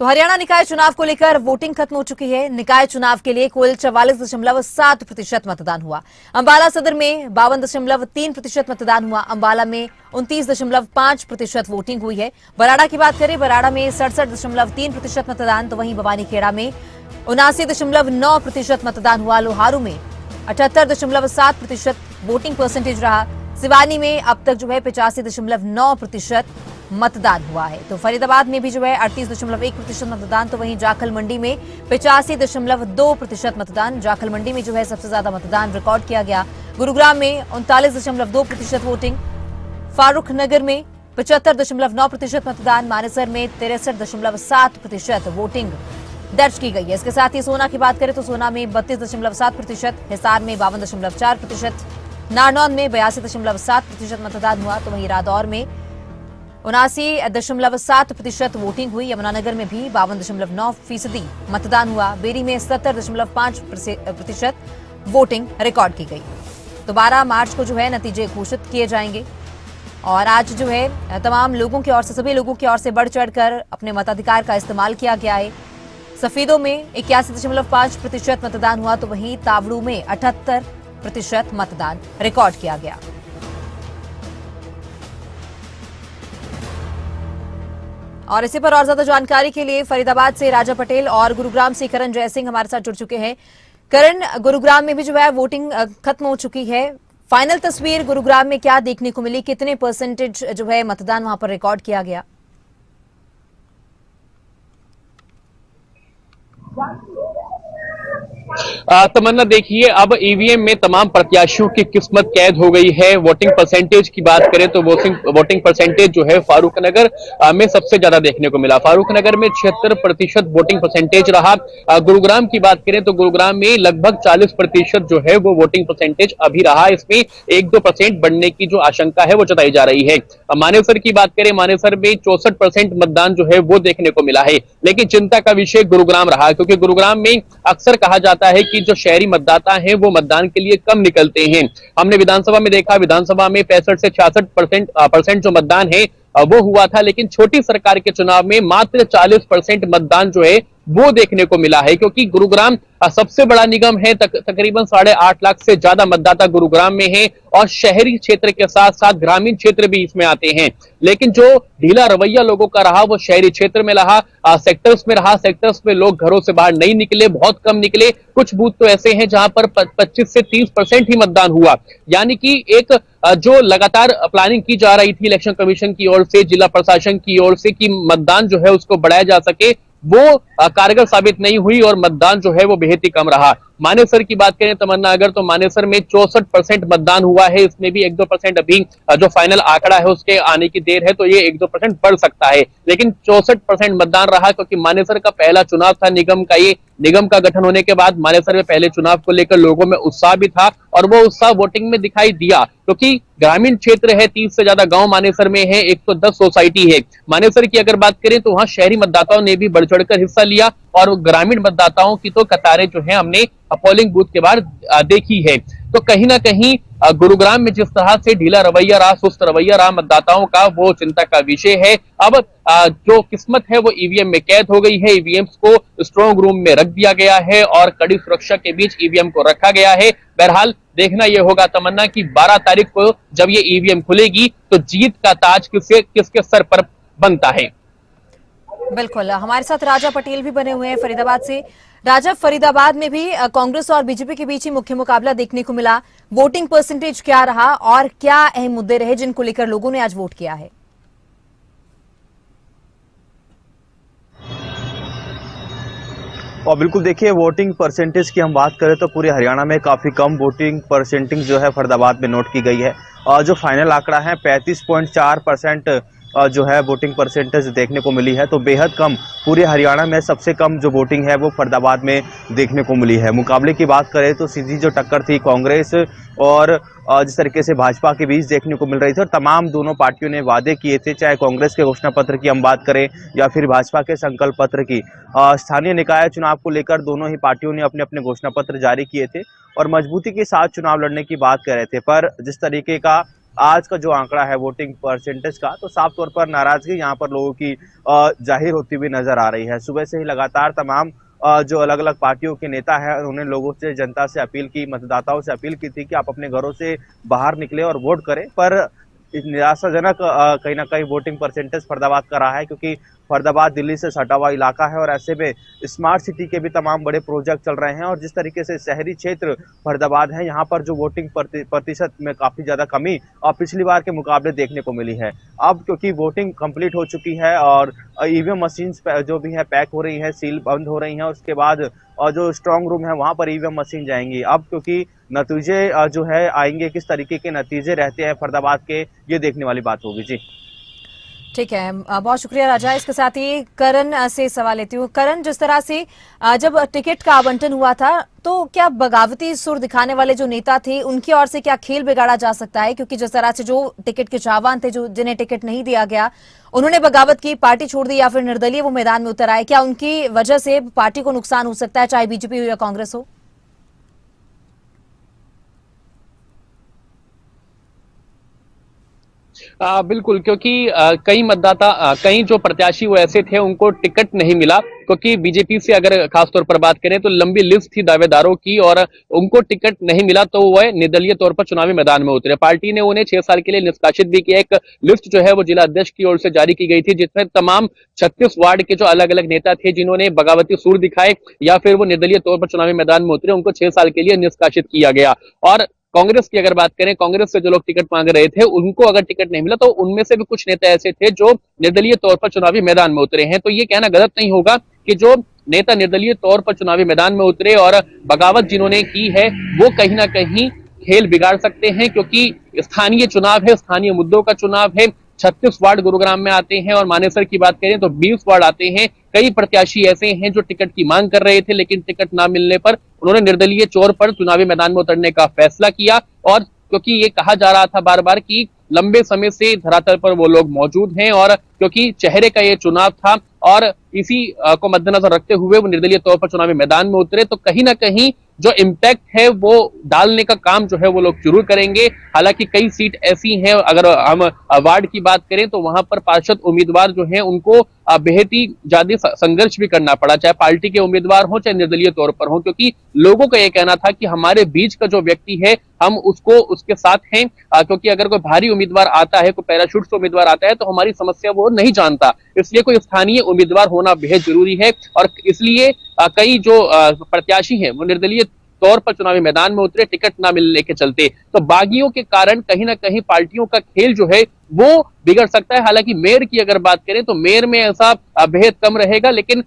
तो हरियाणा निकाय चुनाव को लेकर वोटिंग खत्म हो चुकी है। निकाय चुनाव के लिए कुल 44.7% मतदान हुआ। अंबाला सदर में 52.3% मतदान हुआ। अंबाला में 29.5% वोटिंग हुई है। बराड़ा की बात करें, बराड़ा में 67.3% मतदान, तो वहीं भवानीखेड़ा में 79.9% मतदान हुआ। लोहारू में 78.7% वोटिंग परसेंटेज रहा। सिवानी में अब तक 85.9% मतदान हुआ है। तो फरीदाबाद में भी 38.1% मतदान, तो वहीं जाखल मंडी में 85.2% मतदान। जाखल मंडी में सबसे ज्यादा मतदान रिकॉर्ड किया गया। गुरुग्राम में 39.2% वोटिंग। फारूक नगर में 75.9% मतदान। मानेसर में 63.7% वोटिंग दर्ज की गई है। इसके साथ ही सोना की बात करें तो सोना में 32.7%, हिसार में 52.4%, नारनौल में 82.7% मतदान हुआ। तो वहीं रादौर में 79.7% वोटिंग हुई। यमुनानगर में भी 52.9% मतदान हुआ। बेरी में 70.5% वोटिंग रिकॉर्ड की गई। तो 12 मार्च को नतीजे घोषित किए जाएंगे और आज तमाम लोगों की ओर से, सभी लोगों की ओर से बढ़ चढ़कर अपने मताधिकार का इस्तेमाल किया गया है। सफेदों में 81.5% मतदान हुआ, तो वहीं तावड़ू में 78% मतदान रिकॉर्ड किया गया। और इसी पर और ज्यादा जानकारी के लिए फरीदाबाद से राजा पटेल और गुरुग्राम से करण जयसिंह हमारे साथ जुड़ चुके हैं। करण, गुरुग्राम में भी वोटिंग खत्म हो चुकी है। फाइनल तस्वीर गुरुग्राम में क्या देखने को मिली? कितने परसेंटेज मतदान वहां पर रिकॉर्ड किया गया? तमन्ना, देखिए, अब ईवीएम में तमाम प्रत्याशियों की किस्मत कैद हो गई है। वोटिंग परसेंटेज की बात करें तो वोटिंग परसेंटेज फारूक नगर में सबसे ज्यादा देखने को मिला। फारूक नगर में 76% वोटिंग परसेंटेज रहा। गुरुग्राम की बात करें तो गुरुग्राम में लगभग 40% वो वोटिंग परसेंटेज अभी रहा। इसमें 1-2% बढ़ने की जो आशंका है वो जताई जा रही है। मानेसर की बात करें, मानेसर में 64% मतदान वो देखने को मिला है। लेकिन चिंता का विषय गुरुग्राम रहा, क्योंकि गुरुग्राम में अक्सर कहा जाता है कि जो शहरी मतदाता हैं वो मतदान के लिए कम निकलते हैं। हमने विधानसभा में देखा, विधानसभा में 65 से 66% जो मतदान है वो हुआ था, लेकिन छोटी सरकार के चुनाव में मात्र 40% मतदान वो देखने को मिला है। क्योंकि गुरुग्राम सबसे बड़ा निगम है, तकरीबन 8.5 लाख से ज्यादा मतदाता गुरुग्राम में है और शहरी क्षेत्र के साथ साथ ग्रामीण क्षेत्र भी इसमें आते हैं। लेकिन जो ढीला रवैया लोगों का रहा वो शहरी क्षेत्र में रहा, सेक्टर्स में रहा। सेक्टर्स में लोग घरों से बाहर नहीं निकले, बहुत कम निकले। कुछ बूथ तो ऐसे हैं जहां पर 25 से 30% ही मतदान हुआ। यानी कि एक जो लगातार प्लानिंग की जा रही थी इलेक्शन कमीशन की ओर से, जिला प्रशासन की ओर से, कि मतदान उसको बढ़ाया जा सके, वो कारगर साबित नहीं हुई और मतदान वो बेहद ही कम रहा। मानेसर की बात करें तमन्ना, अगर तो मानेसर में 64% मतदान हुआ है। इसमें भी 1-2% अभी जो फाइनल आंकड़ा है उसके आने की देर है, तो ये 1-2% बढ़ सकता है। लेकिन 64% मतदान रहा, क्योंकि मानेसर का पहला चुनाव था निगम का। ये निगम का गठन होने के बाद मानेसर में पहले चुनाव को लेकर लोगों में उत्साह भी था और वो उत्साह वोटिंग में दिखाई दिया, क्योंकि ग्रामीण क्षेत्र है, 30 से ज्यादा गांव मानेसर में है, 110 सोसाइटी है। मानेसर की अगर बात करें तो वहां शहरी मतदाताओं ने भी बढ़ चढ़कर हिस्सा लिया और ग्रामीण मतदाताओं की तो कतारें हमने पोलिंग बूथ के बाद देखी है। तो कहीं ना कहीं गुरुग्राम में जिस तरह से ढीला रवैया रहा, सुस्त रवैया रहा मतदाताओं का, वो चिंता का विषय है। अब जो किस्मत है वो ईवीएम में कैद हो गई है। ईवीएम को स्ट्रॉन्ग रूम में रख दिया गया है और कड़ी सुरक्षा के बीच ईवीएम को रखा गया है। बहरहाल देखना यह होगा तमन्ना कि 12 तारीख को जब ये ईवीएम खुलेगी तो जीत का ताज किसके सर पर बनता है। बिल्कुल, हमारे साथ राजा पटेल भी बने हुए हैं फरीदाबाद से। राजा, फरीदाबाद में भी कांग्रेस और बीजेपी के बीच ही मुख्य मुकाबला देखने को मिला। वोटिंग परसेंटेज क्या रहा और क्या अहम मुद्दे रहे जिनको लेकर लोगों ने आज वोट किया है? और बिल्कुल देखिए, वोटिंग परसेंटेज की हम बात करें तो पूरे हरियाणा में काफ़ी कम वोटिंग परसेंटिंग फरीदाबाद में नोट की गई है। और जो फाइनल आंकड़ा है 35.4% वोटिंग परसेंटेज देखने को मिली है, तो बेहद कम। पूरे हरियाणा में सबसे कम जो वोटिंग है वो फरीदाबाद में देखने को मिली है। मुकाबले की बात करें तो सीधी जो टक्कर थी कांग्रेस और जिस तरीके से भाजपा के बीच देखने को मिल रही थी, और तमाम दोनों पार्टियों ने वादे किए थे, चाहे कांग्रेस के घोषणा पत्र की हम बात करें या फिर भाजपा के संकल्प पत्र की। स्थानीय निकाय चुनाव को लेकर दोनों ही पार्टियों ने अपने अपने घोषणा पत्र जारी किए थे और मजबूती के साथ चुनाव लड़ने की बात कर रहे थे। पर जिस तरीके का आज का जो आंकड़ा है वोटिंग परसेंटेज का, तो साफ तौर पर नाराजगी यहाँ पर लोगों की जाहिर होती हुई नजर आ रही है। सुबह से ही लगातार तमाम जो अलग अलग पार्टियों के नेता हैं उन्होंने लोगों से, जनता से अपील की, मतदाताओं से अपील की थी कि आप अपने घरों से बाहर निकले और वोट करें। पर इस निराशाजनक कहीं ना कहीं वोटिंग परसेंटेज फरीदाबाद का रहा है, क्योंकि फरीदाबाद दिल्ली से सटा हुआ इलाका है और ऐसे में स्मार्ट सिटी के भी तमाम बड़े प्रोजेक्ट चल रहे हैं और जिस तरीके से शहरी क्षेत्र फरीदाबाद है, यहाँ पर जो वोटिंग प्रतिशत में काफी ज्यादा कमी और पिछली बार के मुकाबले देखने को मिली है। अब क्योंकि वोटिंग कंप्लीट हो चुकी है और ईवीएम मशीन जो भी है पैक हो रही है, सील बंद हो रही है, और उसके बाद और जो स्ट्रांग रूम है वहां पर ईवीएम मशीन जाएंगी। अब क्योंकि नतीजे जो है आएंगे, किस तरीके के नतीजे रहते हैं फरीदाबाद के, ये देखने वाली बात होगी। जी ठीक है, बहुत शुक्रिया राजा। इसके साथ ही करण से सवाल लेती हूँ। करण, जिस तरह से जब टिकट का आवंटन हुआ था तो क्या बगावती सुर दिखाने वाले जो नेता थे उनकी ओर से क्या खेल बिगाड़ा जा सकता है? क्योंकि जिस तरह से जो टिकट के चाहवान थे, जो जिन्हें टिकट नहीं दिया गया, उन्होंने बगावत की, पार्टी छोड़ दी या फिर निर्दलीय वो मैदान में उतर आए, क्या उनकी वजह से पार्टी को नुकसान हो सकता है, चाहे बीजेपी हो या कांग्रेस हो? बिल्कुल, क्योंकि कई मतदाता कई जो प्रत्याशी वो ऐसे थे उनको टिकट नहीं मिला, क्योंकि बीजेपी से अगर खासतौर पर बात करें तो लंबी लिस्ट थी दावेदारों की और उनको टिकट नहीं मिला तो वह निर्दलीय तौर पर चुनावी मैदान में उतरे। पार्टी ने उन्हें 6 साल के लिए निष्कासित भी किया। एक लिस्ट जो है वो जिला अध्यक्ष की ओर से जारी की गई थी, जिसमें तमाम 36 वार्ड के जो अलग अलग नेता थे जिन्होंने बगावती सुर दिखाए या फिर वो निर्दलीय तौर पर चुनावी मैदान में उतरे, उनको 6 साल के लिए निष्कासित किया गया। और कांग्रेस की अगर बात करें, कांग्रेस से जो लोग टिकट मांग रहे थे उनको अगर टिकट नहीं मिला तो उनमें से भी कुछ नेता ऐसे थे जो निर्दलीय तौर पर चुनावी मैदान में उतरे हैं। तो ये कहना गलत नहीं होगा कि जो नेता निर्दलीय तौर पर चुनावी मैदान में उतरे और बगावत जिन्होंने की है वो कहीं ना कहीं खेल बिगाड़ सकते हैं, क्योंकि स्थानीय चुनाव है, स्थानीय मुद्दों का चुनाव है। 36 वार्ड गुरुग्राम में आते हैं और मानेसर की बात करें तो 20 वार्ड आते हैं। कई प्रत्याशी ऐसे हैं जो टिकट की मांग कर रहे थे, लेकिन टिकट ना मिलने पर उन्होंने निर्दलीय तौर पर चुनावी मैदान में उतरने का फैसला किया। और क्योंकि ये कहा जा रहा था बार बार कि लंबे समय से धरातल पर वो लोग मौजूद हैं और क्योंकि चेहरे का ये चुनाव था और इसी को मद्देनजर रखते हुए वो निर्दलीय तौर पर चुनावी मैदान में उतरे, तो कहीं ना कहीं जो इम्पैक्ट है वो डालने का काम जो है वो लोग जरूर करेंगे। हालांकि कई सीट ऐसी हैं, अगर हम वार्ड की बात करें तो वहां पर पार्षद उम्मीदवार जो हैं उनको बेहद ही ज्यादा संघर्ष भी करना पड़ा, चाहे पार्टी के उम्मीदवार हो चाहे निर्दलीय तौर पर हो, क्योंकि लोगों का यह कहना था कि हमारे बीच का जो व्यक्ति है हम उसको उसके साथ हैं, क्योंकि अगर कोई भारी उम्मीदवार आता है, कोई पैराशूट से उम्मीदवार आता है तो हमारी समस्या वो नहीं जानता, इसलिए कोई स्थानीय उम्मीदवार होना बेहद जरूरी है। और इसलिए कई जो प्रत्याशी हैं वो निर्दलीय तौर पर चुनावी मैदान में उतरे टिकट ना मिलने के चलते। तो बागियों के कारण कहीं ना कहीं पार्टियों का खेल जो है वो बिगड़ सकता है। हालांकि मेयर की अगर बात करें तो मेयर में ऐसा बेहद कम रहेगा, लेकिन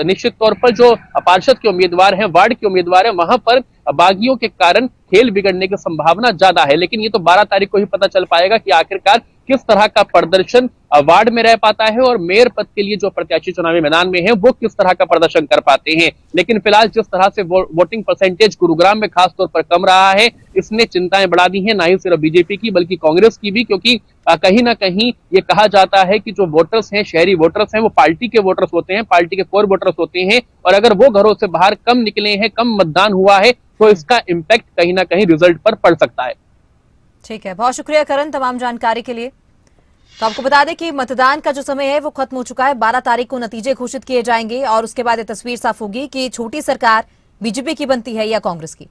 निश्चित तौर पर जो पार्षद के उम्मीदवार हैं, वार्ड के उम्मीदवार हैं, वहां पर बागियों के कारण खेल बिगड़ने की संभावना ज्यादा है। लेकिन ये तो 12 तारीख को ही पता चल पाएगा कि आखिरकार किस तरह का प्रदर्शन वार्ड में रह पाता है और मेयर पद के लिए जो प्रत्याशी चुनावी मैदान में है वो किस तरह का प्रदर्शन कर पाते हैं। लेकिन फिलहाल जिस तरह से वोटिंग परसेंटेज गुरुग्राम में खासतौर पर कम रहा है, इसने चिंताएं बढ़ा दी हैं, ना ही सिर्फ बीजेपी की बल्कि कांग्रेस की भी, क्योंकि कहीं ना कहीं ये कहा जाता है कि जो वोटर्स हैं, शहरी वोटर्स हैं, वो पार्टी के वोटर्स होते हैं, पार्टी के कोर वोटर्स होते हैं, और अगर वो घरों से बाहर कम निकले हैं, कम मतदान हुआ है, तो इसका इम्पैक्ट कहीं ना कहीं रिजल्ट पर पड़ सकता है। ठीक है, बहुत शुक्रिया करण तमाम जानकारी के लिए। तो आपको बता दें कि मतदान का जो समय है वो खत्म हो चुका है। 12 तारीख को नतीजे घोषित किए जाएंगे और उसके बाद ये तस्वीर साफ होगी कि छोटी सरकार बीजेपी की बनती है या कांग्रेस की।